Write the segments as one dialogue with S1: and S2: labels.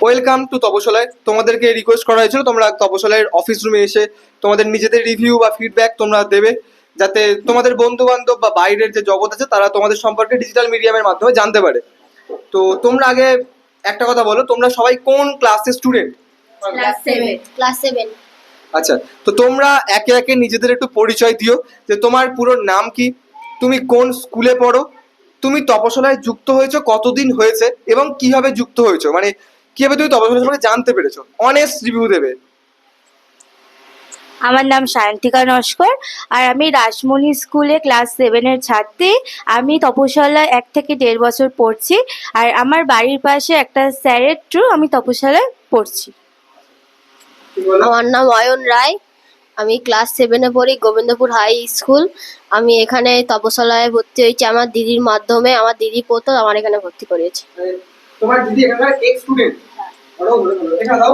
S1: Welcome to তপশালায়। তোমাদেরকে request করা হয়েছিল তোমরা তপশালায়ের অফিস রুমে এসে তোমাদের নিজেদের রিভিউ বা ফিডব্যাক তোমরা দেবে, যাতে তোমাদের বন্ধু বান্ধব বা বাইরের যে জগৎ আছে তারা তোমাদের সম্পর্কে ডিজিটাল মিডিয়ামের মাধ্যমে জানতে পারে। তো তোমরা আগে একটা কথা বলো, তোমরা সবাই কোন ক্লাসের স্টুডেন্ট?
S2: ক্লাস 7।
S1: আচ্ছা, তো তোমরা একে একে নিজেদের একটু পরিচয় দিও, যে তোমার পুরো নাম কি, তুমি কোন স্কুলে পড়ো, তুমি তপশালায় যুক্ত হয়েছো কতদিন হয়েছে এবং কিভাবে যুক্ত হয়েছো, মানে কিভাবে তুমি তপশালা সম্পর্কে জানতে পেরেছো। অনেস্ট রিভিউ দেবে।
S2: আমার নাম সায়ন্তিকা নস্কর, আর আমি রাসমণি স্কুলে ক্লাস 7-এর ছাত্রী। আমি তপশালা 1 থেকে 1.5 বছর পড়ছি, আর আমার বাড়ির পাশে একটা স্যারের থ্রু আমি তপশালায় পড়ছি।
S3: আমার নাম অয়ন রায়, আমি ক্লাস 7-এ পড়ি, গোবিন্দপুর হাই স্কুল। আমি এখানে তপশালায় ভর্তি হয়েছি আমার দিদির মাধ্যমে। আমার দিদি পড়তো, আমার এখানে ভর্তি করিয়েছে।
S1: তোমার দিদি এখানকার এক্স স্টুডেন্ট? দেখা দাও,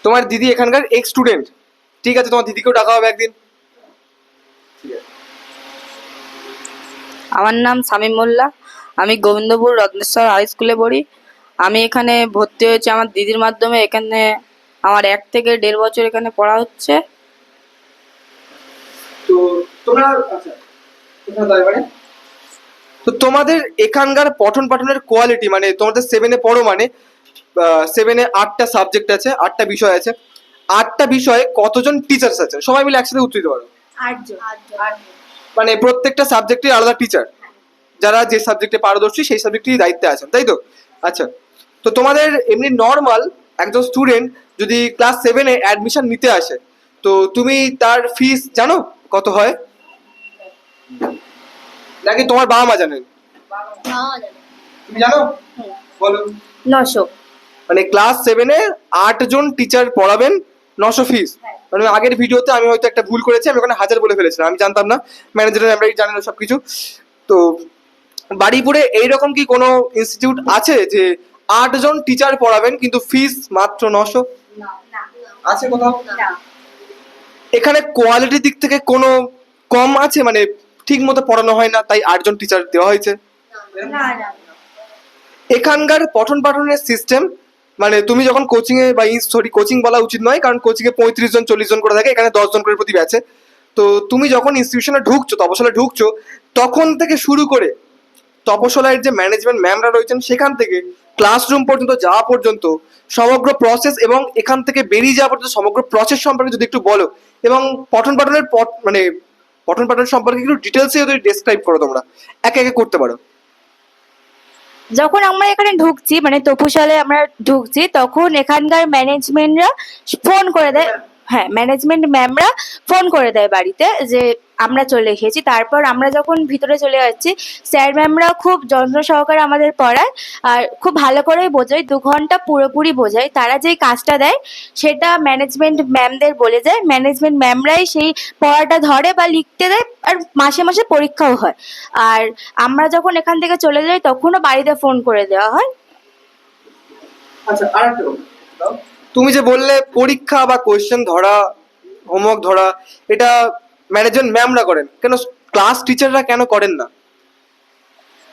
S1: তোমার দিদি এখানকার এক্স স্টুডেন্ট। ঠিক আছে, তোমার দিদিকেও ডাকা হবে একদিন।
S4: আমার নাম শামীম মোল্লা, আমি গোবিন্দপুর রত্নেশ্বর হাই স্কুলে পড়ি। আমি এখানে ভর্তি হয়েছি আমার দিদির মাধ্যমে। এখানে আমার 1 থেকে 1.5 বছর এখানে পড়া হচ্ছে।
S1: তো তোমরা আচ্ছা, এখানে দাও এবারে। তো তোমাদের এখানকার পঠন পাঠনের কোয়ালিটি, মানে তোমাদের 7-এ পড়ো, মানে 7-এ 8টা সাবজেক্ট আছে, 8টা বিষয় আছে, 8টা বিষয়ে কতজন টিচার্স আছে? সবাই মিলে একসাথে উত্তর দিতে পারো।
S2: 8 জন।
S1: মানে প্রত্যেকটা সাবজেক্টের আলাদা টিচার, যারা যে সাবজেক্টে পারদর্শী সেই সাবজেক্টেরই দায়িত্বে আছেন, তাই তো? আচ্ছা, তো তোমাদের এমনি নর্মাল একজন স্টুডেন্ট যদি ক্লাস 7-এ অ্যাডমিশন নিতে আসে, তো তুমি তার ফিস জানো কত হয়, নাকি তোমার বাবা মা জানেন? তুমি জানো? বলো।
S2: 900।
S1: মানে ক্লাস 7-এ 8 জন টিচার পড়াবেন, 900 ফিস। মানে আগের ভিডিওতে আমি হয়তো একটা ভুল করেছি, আমি ওখানে 1000 বলে ফেলেছিলাম, আমি জানতাম না। ম্যানেজারের ম্যামরাই জানেন সবকিছু। তো বাড়িপুরে এইরকম কি কোনো ইনস্টিটিউট আছে যে 8 জন টিচার পড়াবেন কিন্তু ফিস মাত্র 900? আছে কোথাও? এখানে কোয়ালিটির দিক থেকে কোনো কম আছে, মানে ঠিক মতো পড়ানো হয় না তাই 8 জন টিচার দেওয়া হয়েছে? এখানকার পঠন পাঠনের সিস্টেম, মানে তুমি যখন কোচিং এ বা কোচিং বলা উচিত নয়, কারণ কোচিং এ 35 জন 40 জন করে থাকে, এখানে 10 জন করে প্রতি ব্যাচে। তো তুমি যখন ইনস্টিটিউশনে ঢুকছো, তপশালায় ঢুকছো, তখন থেকে শুরু করে তপশালার যে ম্যানেজমেন্ট ম্যামরা রয়েছেন সেখান থেকে ক্লাসরুম পর্যন্ত যাওয়া পর্যন্ত সমগ্র প্রসেস, এবং এখান থেকে বেরিয়ে যাওয়া পর্যন্ত সমগ্র প্রসেস সম্পর্কে যদি একটু বলো, এবং পঠন পাঠনের মানে পঠন পাঠন সম্পর্কে একটু ডিটেলসে যদি ডেসক্রাইব করো, তোমরা একে একে করতে পারো।
S2: যখন আমরা এখানে ঢুকছি, মানে তপশালায় আমরা ঢুকছি, তখন এখানকার ম্যানেজমেন্টরা ফোন করে দেয়। হ্যাঁ, ম্যানেজমেন্ট ম্যামরা ফোন করে দেয় বাড়িতে যে আমরা চলে এসেছি। তারপর আমরা যখন ভিতরে চলে যাচ্ছি, স্যার ম্যামরা খুব যত্ন সহকারে আমাদের পড়ায়, আর খুব ভালো করেই বোঝায়। 2 ঘন্টা পুরোপুরি বোঝায়। তারা যেই কাজটা দেয় সেটা ম্যানেজমেন্ট ম্যামদের বলে যায়। ম্যানেজমেন্ট ম্যামরাই সেই পড়াটা ধরে বা লিখতে দেয়, আর মাসে মাসে পরীক্ষাও হয়। আর আমরা যখন এখান থেকে চলে যাই তখনও বাড়িতে ফোন করে দেওয়া হয়।
S1: আচ্ছা, আরেকটা কথা দাও। তুমি যে বললে পরীক্ষা বা কোয়েশ্চেন ধরা, হোমওয়ার্ক ধরা, এটা ম্যানেজমেন্ট ম্যামরা করেন, কেন ক্লাস টিচাররা কেন করেন না?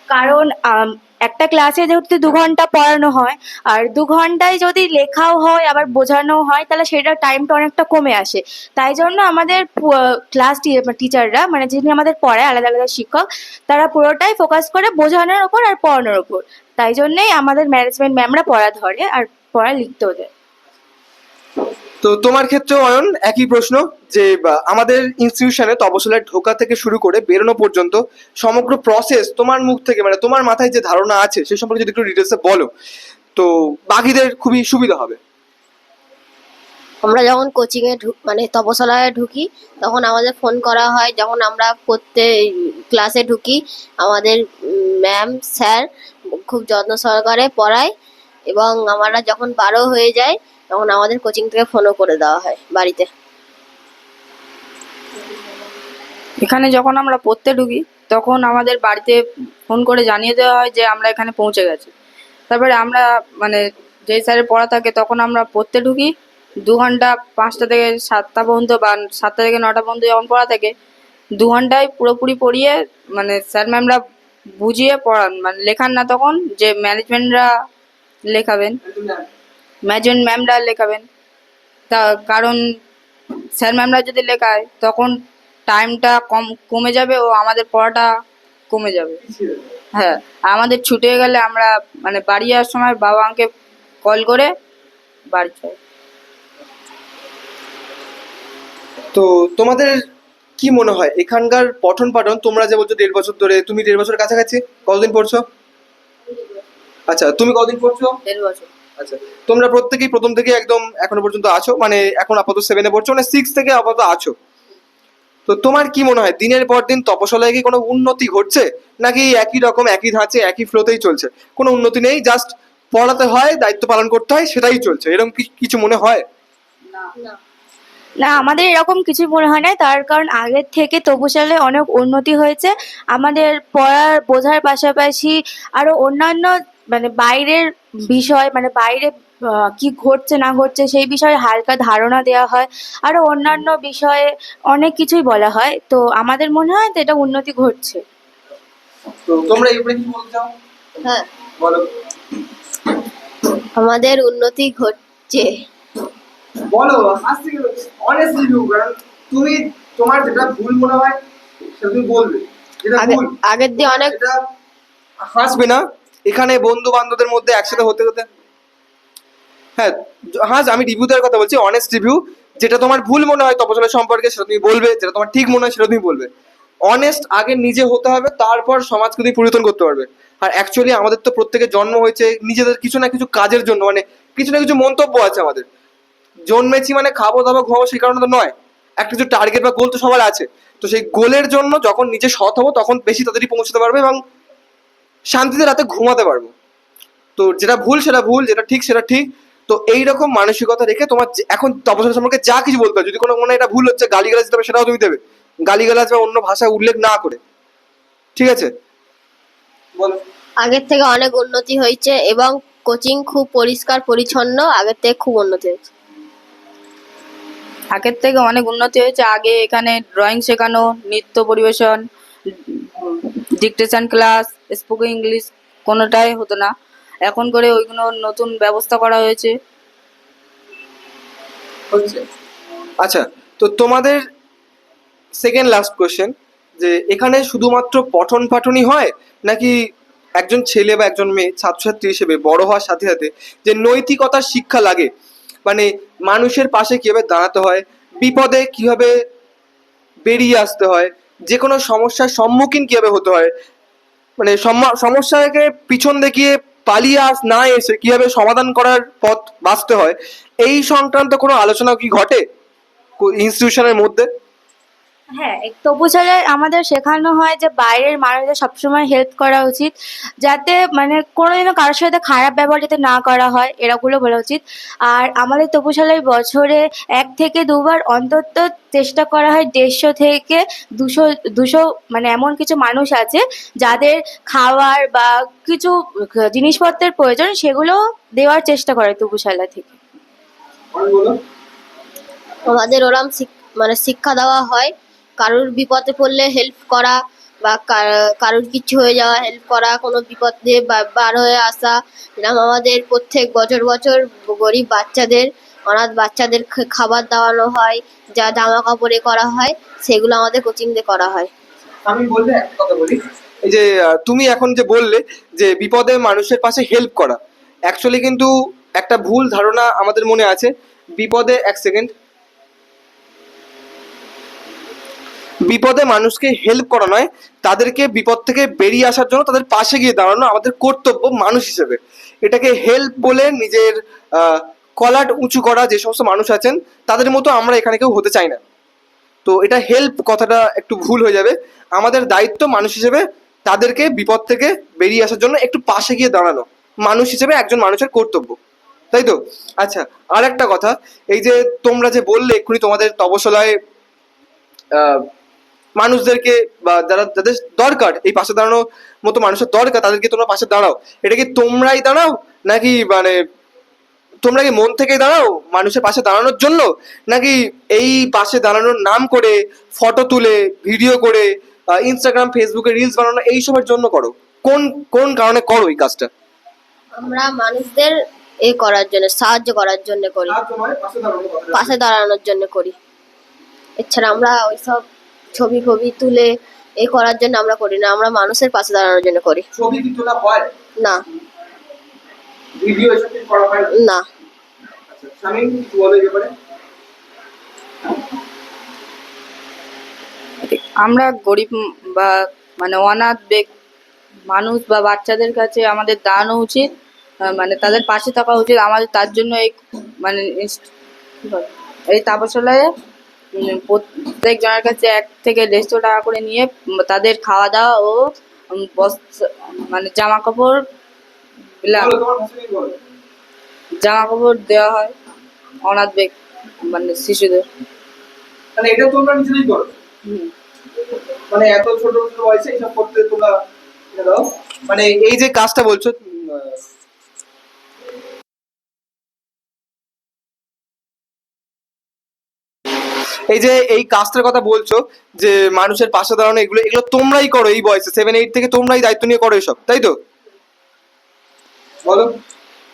S2: কারণ একটা ক্লাসে যেহেতু 2 ঘন্টা পড়ানো হয়, আর 2 ঘন্টায় যদি লেখাও হয় আবার বোঝানো হয়, তাহলে সেটার টাইমটা অনেকটা কমে আসে। তাই জন্য আমাদের ক্লাস টিচাররা, মানে যিনি আমাদের পড়ায়, আলাদা আলাদা শিক্ষক, তারা পুরোটাই ফোকাস করে বোঝানোর ওপর আর পড়ানোর ওপর। তাই জন্যেই আমাদের ম্যানেজমেন্ট ম্যামরা পড়া ধরে আর পড়া লিখতেও দেয়।
S1: তো তোমার ক্ষেত্রে অয়ন একই প্রশ্ন, যে আমাদের ইনস্টিটিউশনে তপশিলায় ঢোকা থেকে শুরু করে বেরোনো পর্যন্ত সমগ্র প্রসেস তোমার মুখ থেকে, মানে তোমার মাথায় যে ধারণা আছে সে সম্পর্কে যদি একটু ডিটেলসে বলো, তো বাকিদের খুবই সুবিধা হবে।
S3: আমরা যখন কোচিংয়ে মানে তপশালায় ঢুকি, তখন আমাদের ফোন করা হয়। যখন আমরা পড়তে ক্লাসে ঢুকি, আমাদের ম্যাম স্যার খুব যত্ন সহকারে পড়ায়, এবং আমরা যখন 12 হয়ে যায় তখন আমাদের কোচিং থেকে ফোনও করে দেওয়া হয় বাড়িতে।
S4: এখানে যখন আমরা পড়তে ঢুকি তখন আমাদের বাড়িতে ফোন করে জানিয়ে দেওয়া হয় যে আমরা এখানে পৌঁছে গেছি। তারপরে আমরা, মানে যেই স্যারের পড়া থাকে, তখন আমরা পড়তে ঢুকি। 2 ঘন্টা 5টা থেকে 7টা পর্যন্ত, বা 7টা থেকে 9টা পর্যন্ত যখন পড়া থাকে, 2 ঘন্টায় পুরোপুরি পড়িয়ে, মানে স্যার ম্যামরা বুঝিয়ে পড়ান, মানে লেখান না তখন, যে ম্যানেজমেন্টরা লেখাবেন, ম্যানেজমেন্ট ম্যামরা লেখাবেন। তা কারণ স্যার ম্যামরা যদি লেখায় তখন টাইমটা কমে যাবে ও আমাদের পড়াটা কমে যাবে। হ্যাঁ, আমাদের ছুটি হয়ে গেলে আমরা মানে বাড়ি যাওয়ার সময় বাবা আমাকে কল করে বাড়ি যাই।
S1: তো তোমাদের কি মনে হয় এখানকার পঠন পাঠন, তোমরা যে বলছো 1.5 বছর ধরে, তুমি 1.5 বছরের কাছাকাছি কতদিন পড়ছো? আচ্ছা, তুমি কতদিন পড়ছো?
S4: 1.5 বছর।
S1: আচ্ছা, তোমরা প্রত্যেকেই প্রথম থেকে একদম এখনো পর্যন্ত আছো, মানে এখন আপাতত 7-এ পড়ছো, মানে 6 থেকে আপাতত আছো। তো তোমার কি মনে হয় দিনের পর দিন তপশালায় কি কোনো উন্নতি ঘটছে, নাকি একই রকম একই ধাঁচে একই ফ্লোতেই চলছে, কোনো উন্নতি নেই, জাস্ট পড়াতে হয়, দায়িত্ব পালন করতে হয়, সেটাই চলছে, এরকম কিছু মনে হয়?
S3: না
S2: না, আমাদের এরকম কিছু মনে হয় না, তার কারণ আগের থেকে তপশালে অনেক উন্নতি হয়েছে। আমাদের পড়ার বোঝার পাশাপাশি আরো অন্যান্য মানে বাইরের বিষয়, মানে বাইরে কি ঘটছে না ঘটছে সেই বিষয়ে হালকা ধারণা দেওয়া হয়। আরো অন্যান্য বিষয়ে অনেক কিছুই বলা হয়, তো আমাদের মনে হয় তো এটা উন্নতি ঘটছে।
S1: তো তোমরা এই উপরে কি বলতে চাও?
S3: হ্যাঁ,
S1: বলো।
S3: আমাদের উন্নতি ঘটছে।
S1: বলো, হাসতে গেলো, অনেস্টলি রিভিউ, কারণ তুমি তোমার যেটা ভুল মনে হয় সেটা তুমি বলবে, যেটা ভুল
S3: আগের দিয়ে অনেক
S1: এটা হাসবে না। এখানে বন্ধু বান্ধবদের মধ্যে একসাথে হতে হতে, হ্যাঁ হাস, আমি রিভিউ দেওয়ার কথা বলছি, অনেস্ট রিভিউ। যেটা তোমার ভুল মনে হয় তপশালের সম্পর্কে সেটা তুমি বলবে, যেটা তোমার ঠিক মনে হয় সেটা তুমি বলবে। অনেস্ট আগে নিজে হতে হবে, তারপর সমাজকে তুমি পরিবর্তন করতে পারবে। আর অ্যাকচুয়ালি আমাদের তো প্রত্যেকের জন্ম হয়েছে নিজেদের কিছু না কিছু কাজের জন্য, মানে কিছু না কিছু মন্তব্য আছে আমাদের। জন্মেছি মানে খাবো দাবো ঘুমাবো সেই কারণে তো নয়, একটা কিছু টার্গেট বা গোল তো সবার আছে। তো সেই গোলের জন্য যখন নিজে সৎ হবো তখন বেশি তাড়াতাড়ি পৌঁছতে পারবে এবং শান্তিতে রাতে ঘুমাতে পারবো। তো যেটা ভুল সেটা ভুল, যেটা ঠিক সেটা ঠিক। তো এইরকম মানসিকতা রেখে তোমার এখন তপস্যা সম্পর্কে যা কিছু বলতে হয়, যদি কোনো মনে হয় এটা ভুল হচ্ছে গালিগালাজ দিতে হবে সেটাও তুমি দেবে, গালিগালাজ বা অন্য ভাষা উল্লেখ না করে, ঠিক আছে? বলো।
S3: আগের থেকে অনেক উন্নতি হয়েছে এবং কোচিং খুব পরিষ্কার পরিচ্ছন্ন, আগের থেকে খুব উন্নতি হয়েছে।
S4: আগের থেকে অনেক উন্নতি হয়েছে। আগে এখানে ড্রয়িং শেখানো, নৃত্য পরিবেশন, ডিকটেশন ক্লাস, স্পোকেন ইংলিশ কোনোটাই হতো না। এখন করে ওইগুলো নতুন ব্যবস্থা করা হয়েছে।
S1: হচ্ছে। আচ্ছা, তো তোমাদের সেকেন্ড লাস্ট কোশ্চেন, যে এখানে শুধুমাত্র পঠন পাঠনই হয়, নাকি একজন ছেলে বা একজন মেয়ে ছাত্রছাত্রী হিসেবে বড় হওয়ার সাথে সাথে যে নৈতিকতার শিক্ষা লাগে, মানে মানুষের পাশে কিভাবে দাঁড়াতে হয়, বিপদে কিভাবে বেরিয়ে আসতে হয়, যে কোনো সমস্যার সম্মুখীন কিভাবে হতে হয়, মানে সমস্যাকে পিছন দেখিয়ে পালিয়ে না এসে কিভাবে সমাধান করার পথ বাঁচতে হয়, এই সংক্রান্ত কোনো আলোচনা কি ঘটে ইনস্টিটিউশনের মধ্যে?
S2: হ্যাঁ, এই তপশালে আমাদের শেখানো হয় যে বাইরের মানুষদের সবসময় হেল্প করা উচিত, যাতে মানে কোনোদিনও কারোর সাথে খারাপ ব্যবহার যাতে না করা হয়, এরগুলো বলা উচিত। আর আমাদের তপশালায় বছরে 1 থেকে 2 বার অন্তত চেষ্টা করা হয় 150 থেকে 200 মানে এমন কিছু মানুষ আছে যাদের খাওয়ার বা কিছু জিনিসপত্রের প্রয়োজন, সেগুলো দেওয়ার চেষ্টা করে তপশালা থেকে।
S1: বলো।
S3: আমাদের ওরম মানে শিক্ষা দেওয়া হয়, কারোর বিপদে পড়লে হেল্প করা বা কারোর কিছু হয়ে যাওয়া হেল্প করা, কোনো বিপদে বার হয়ে আসা। এরকম আমাদের প্রত্যেক বছর বছর গরিব বাচ্চাদের, অনাথ বাচ্চাদের খাবার দেওয়ানো হয়, যা জামা কাপড়ে করা হয়, সেগুলো আমাদের কোচিং দিয়ে করা হয়।
S1: আমি বললে একটা কথা বলি, এই যে তুমি এখন যে বললে যে বিপদে মানুষের পাশে হেল্প করা, অ্যাকচুয়ালি কিন্তু একটা ভুল ধারণা আমাদের মনে আছে। বিপদে, এক সেকেন্ড, বিপদে মানুষকে হেল্প করা নয়, তাদেরকে বিপদ থেকে বেরিয়ে আসার জন্য তাদের পাশে গিয়ে দাঁড়ানো আমাদের কর্তব্য মানুষ হিসেবে। এটাকে হেল্প বলে নিজের কলার উঁচু করা যে সমস্ত মানুষ আছেন তাদের মতো আমরা এখানে কেউ হতে চাই না। তো এটা হেল্প কথাটা একটু ভুল হয়ে যাবে। আমাদের দায়িত্ব মানুষ হিসেবে তাদেরকে বিপদ থেকে বেরিয়ে আসার জন্য একটু পাশে গিয়ে দাঁড়ানো, মানুষ হিসেবে একজন মানুষের কর্তব্য, তাই তো? আচ্ছা, আর একটা কথা, এই যে তোমরা যে বললে এক্ষুনি তোমাদের তপশালায় মানুষদেরকে বা যারা যাদের দরকার এই পাশে দাঁড়ানোর মতো মানুষের দরকার তাদেরকে তোমরা পাশে দাঁড়াও, এটা কি তোমরাই দাঁড়াও, নাকি মানে তোমরা কি মন থেকে দাঁড়াও মানুষের পাশে দাঁড়ানোর জন্য, নাকি এই পাশে দাঁড়ানোর নাম করে ফটো তুলে ভিডিও করে ইনস্টাগ্রাম ফেসবুকে রিলস বানানো এইসবের জন্য করো? কোন কোন কারণে করো এই কাজটা?
S3: আমরা মানুষদের করার জন্য, সাহায্য করার জন্য করি,
S1: সাহায্য নয়, পাশে দাঁড়ানোর কথা।
S3: পাশে দাঁড়ানোর জন্য করি। এছাড়া আমরা ওইসব ছবি ফবি তুলে করার জন্য আমরা করি না, আমরা মানুষের পাশে দাঁড়ানোর জন্য করি।
S1: ছবি কি তোলা হয়?
S3: না,
S1: ভিডিও এসব কিছু করা হয় না?
S3: না।
S1: আচ্ছা, শামীম কিছু বলো এই ব্যাপারে?
S4: আমরা গরিব বা মানে অনাথ মানুষ বা বাচ্চাদের কাছে আমাদের দাঁড়ানো উচিত, মানে তাদের পাশে থাকা উচিত। আমাদের তার জন্য মানে কি বলে, এই তাপশালায় প্রত্যেক জনের কাছে 1 থেকে 150 টাকা করে নিয়ে তাদের খাওয়া দাওয়া ও মানে জামা কাপড়
S1: বলো, তোমার ভাষায় বলো।
S4: দেওয়া হয় অনাথ মানে শিশুদের।
S1: মানে এটা তোমরা নিজেরাই করো? মানে এত ছোট ছোট বয়সে এইসব করতে তোমরা দাও? মানে এই যে কাজটা বলছো, এই যে এই কাজটার কথা বলছো, যে মানুষের পাশে দাঁড়ানো, এগুলো এগুলো তোমরাই করো এই বয়সে 7-8 থেকে, তোমরাই দায়িত্ব নিয়ে করো এসব, তাই তো? বলো।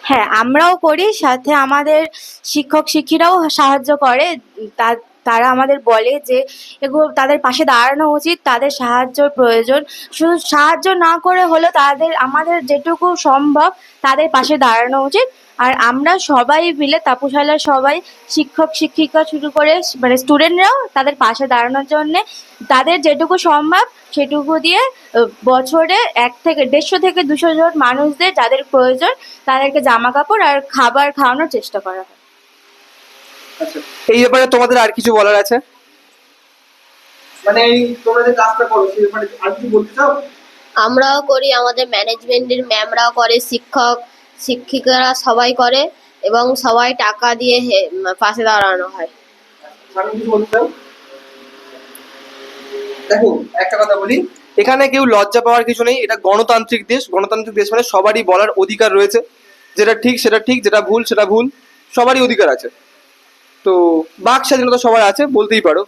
S2: হ্যাঁ, আমরাও করি, সাথে আমাদের শিক্ষক শিক্ষিকারাও সাহায্য করে। তারা আমাদের বলে যে এগুলো তাদের পাশে দাঁড়ানো উচিত, তাদের সাহায্যর প্রয়োজন। শুধু সাহায্য না করে হলেও আমাদের যেটুকু সম্ভব তাদের পাশে দাঁড়ানো উচিত। আর আমরা সবাই মিলে তাপশালার সবাই, শিক্ষক শিক্ষিকা শুরু করে মানে স্টুডেন্টরাও তাদের পাশে দাঁড়ানোর জন্যে তাদের যেটুকু সম্ভব সেটুকু দিয়ে বছরে 100 থেকে 200 জন মানুষদের যাদের প্রয়োজন তাদেরকে জামা কাপড় আর খাবার খাওয়ানোর চেষ্টা করা হয়।
S1: আচ্ছা, এই ব্যাপারে তোমাদের আর কিছু বলার আছে? মানে এই তোমরা যে কাজটা করো সেই ব্যাপারে আর কিছু বলতে চাও?
S3: আমরাও করি, আমাদের ম্যানেজমেন্টের ম্যামরাও করে, শিক্ষক শিক্ষিকারা সবাই করে, এবং সবাই টাকা দিয়ে পাশে দাঁড়ানো হয়।
S1: আমি কিছু বলতে চাও? দেখো, একটা কথা বলি, এখানে কেউ লজ্জা পাওয়ার কিছু নেই। এটা গণতান্ত্রিক দেশ। গণতান্ত্রিক দেশ মানে সবারই বলার অধিকার রয়েছে। যেটা ঠিক সেটা ঠিক, যেটা ভুল সেটা ভুল, সবারই অধিকার আছে। তো বাক স্বাধীনতা সবার আছে, বলতেই পারো।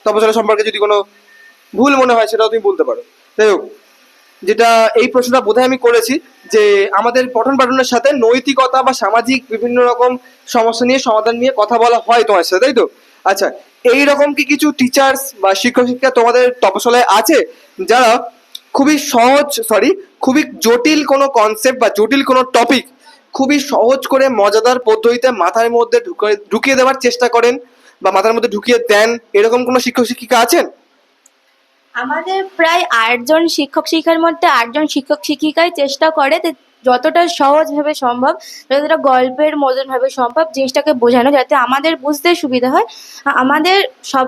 S1: তপশালা সম্পর্কে যদি কোনো ভুল মনে হয় সেটাও তুমি বলতে পারো। যাই হোক, যেটা এই প্রশ্নটা বোধহয় আমি করেছি, যে আমাদের পঠন পাঠনের সাথে নৈতিকতা বা সামাজিক বিভিন্ন রকম সমস্যা নিয়ে, সমাধান নিয়ে কথা বলা হয় তোমার সাথে, তাই তো? আচ্ছা, এই রকম কি কিছু টিচার্স বা শিক্ষক শিক্ষিকা তোমাদের তপশালায় আছে যারা খুবই জটিল কোনো কনসেপ্ট বা জটিল কোনো টপিক খুবই সহজ করে মজাদার পদ্ধতিতে মাথার মধ্যে ঢুকিয়ে দেওয়ার চেষ্টা করেন বা মাথার মধ্যে ঢুকিয়ে দেন, এরকম কোনো শিক্ষক শিক্ষিকা আছেন?
S2: আমাদের প্রায় 8 জন শিক্ষক শিক্ষার মধ্যে 8 জন শিক্ষক শিক্ষিকাই চেষ্টা করে যে যতটা সহজভাবে সম্ভব, যতটা গল্পের মতন ভাবে সম্ভব জিনিসটাকে বোঝানো, যাতে আমাদের বুঝতে সুবিধা হয়। আমাদের সব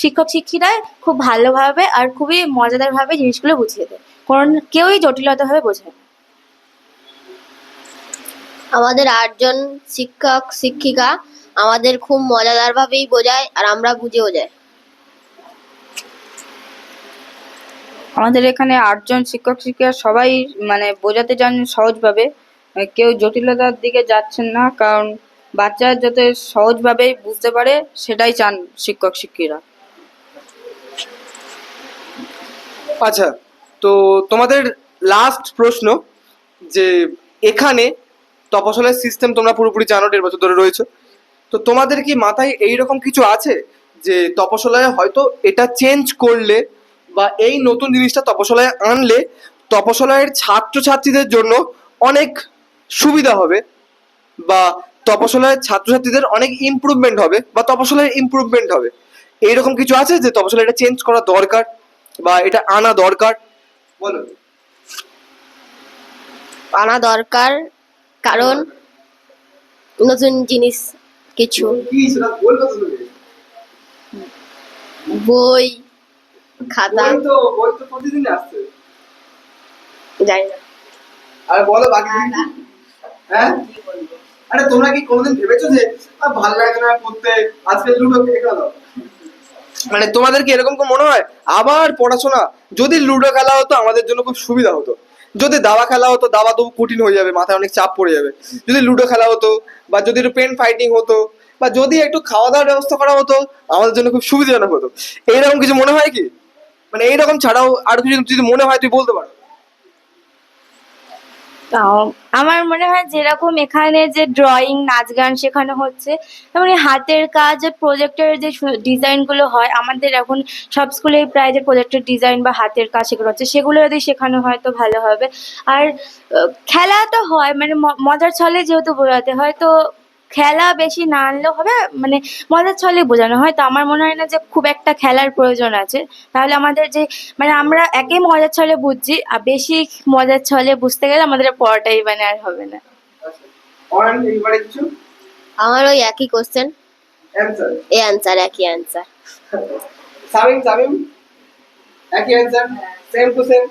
S2: শিক্ষক শিক্ষিকাই খুব ভালোভাবে আর খুবই মজাদারভাবে জিনিসগুলো বুঝিয়ে দেয়, কারণ কেউই জটিলতাভাবে বোঝায় না।
S3: আমাদের 8 জন শিক্ষক শিক্ষিকা আমাদের খুব মজাদার ভাবেই বোঝায়, আর আমরা বুঝেও যাই।
S4: আমাদের এখানে 8 জন শিক্ষক শিক্ষিকা সবাই মানে বোঝাতে চান সহজভাবে, কেউ জটিলতার দিকে যাচ্ছেন না, কারণ বাচ্চারা যাতে সহজভাবে বুঝতে পারে সেটাই চান শিক্ষক শিক্ষিকা।
S1: আচ্ছা, তো তোমাদের লাস্ট প্রশ্ন, যে এখানে তপশালের সিস্টেম তোমরা পুরোপুরি জানো, 1.5 বছর ধরে রয়েছে, তো তোমাদের কি মাথায় এইরকম কিছু আছে যে তপশালায় হয়তো এটা চেঞ্জ করলে বা এই নতুন জিনিসটা তপশালায় আনলে তপশালয়ের ছাত্রছাত্রীদের জন্য অনেক সুবিধা হবে, বা তপশালয়ের ছাত্রছাত্রীদের অনেক ইমপ্রুভমেন্ট হবে, বা তপশালয়ের ইমপ্রুভমেন্ট হবে? এইরকম কিছু আছে যে তপশালায় এটা চেঞ্জ করা দরকার বা এটা আনা দরকার? বলো।
S3: আনা দরকার, কারণ নতুন জিনিস কিছু,
S1: কি সেটা বলবো তুমি?
S3: বই খাতা,
S1: বই তো প্রতিদিন আসছে।
S3: জানি না।
S1: আর বলো বাকি কি? হ্যাঁ, আরে তোমরা কি কোনোদিন ভেবেছো যে ভালো লাগে না পড়তে, আজকে লুডো খেলা? মানে তোমাদের কি এরকম মনে হয় আবার পড়াশোনা? যদি লুডো খেলা হতো আমাদের জন্য খুব সুবিধা হতো। যদি দাবা খেলা হতো, দাবা তো কঠিন হয়ে যাবে, মাথায় অনেক চাপ পড়ে যাবে। যদি লুডো খেলা হতো, বা যদি একটু পেন ফাইটিং হতো, বা যদি একটু খাওয়া দাওয়ার ব্যবস্থা করা হতো, আমাদের জন্য খুব সুবিধাজনক হতো। এইরকম কিছু মনে হয় কি? মানে এইরকম ছাড়াও আর কিছু যদি মনে হয় তুই বলতে পারো।
S2: তাও আমার মনে হয় যেরকম এখানে যে ড্রয়িং নাচ গান শেখানো হচ্ছে, তেমনি হাতের কাজ প্রজেক্টের যে ডিজাইনগুলো হয় আমাদের এখন সব স্কুলে প্রায় যে প্রজেক্টের ডিজাইন বা হাতের কাজ শেখানো হচ্ছে সেগুলো যদি শেখানো হয় তো ভালো হবে। আর খেলা তো হয় মানে মজার ছলে যেহেতু বোঝাতে হয়, তো খেলা বেশি না আনলেও হবে, মানে মজার ছলে বোঝানো হয়, তো আমার মনে হয় না যে খুব একটা খেলার প্রয়োজন আছে। তাহলে আমাদের যে মানে আমরা একে মজার ছলে বুঝছি আর বেশি মজার ছলে বুঝতে গেলে আমাদের আর পড়াটাই মানে আর হবে না।
S1: অয়ন এবারে কিছু
S3: আমার ওই একই কোশ্চেন,
S1: অ্যান্সার।
S3: এই অ্যান্সার, একই অ্যান্সার।
S1: সামিম সামিম একই অ্যান্সার, সেম টু সেম।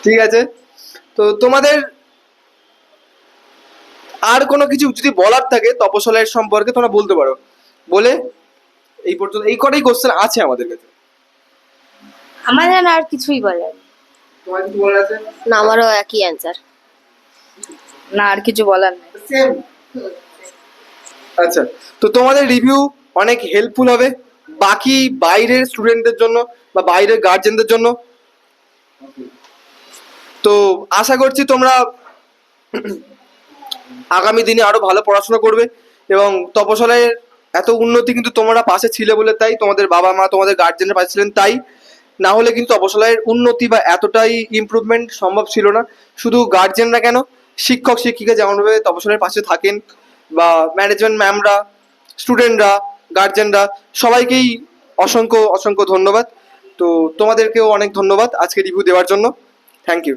S1: ঠিক আছে, তো তোমাদের আর কোনো কিছু যদি বলার থাকে তপশালের সম্পর্কে তোমরা বলতে পারো। বলে এই পর্যন্ত এই কটাই কোশ্চেন আছে আমাদের কাছে।
S2: আমাদের আর কিছুই বলার নেই।
S1: তোমার কিছু বলার আছে?
S3: না, আমারও একই অ্যান্সার।
S4: না, আর কিছু বলার নেই।
S1: সেম। আচ্ছা, তো তোমাদের রিভিউ অনেক হেল্পফুল হবে বাকি বাইরের স্টুডেন্টদের জন্য বা বাইরের গার্জেনদের জন্য। তো আশা করছি তোমরা আগামী দিনে আরো ভালো পড়াশোনা করবে এবং তপশালের এত উন্নতি কিন্তু তোমরা পাশে ছিলে বলে, তাই তোমাদের বাবা মা তোমাদের গার্জেনের পাশে ছিলেন, তাই না হলে কিন্তু তপশালের উন্নতি বা এতটাই ইমপ্রুভমেন্ট সম্ভব ছিল না। শুধু গার্জেনরা কেন, শিক্ষক শিক্ষিকা যেমনভাবে তপশালের পাশে থাকেন বা ম্যানেজমেন্ট ম্যামরা, স্টুডেন্টরা, গার্জেনরা, সবাইকেই অসংখ্য অসংখ্য ধন্যবাদ। তো তোমাদেরকেও অনেক ধন্যবাদ আজকে রিভিউ দেওয়ার জন্য। Thank you.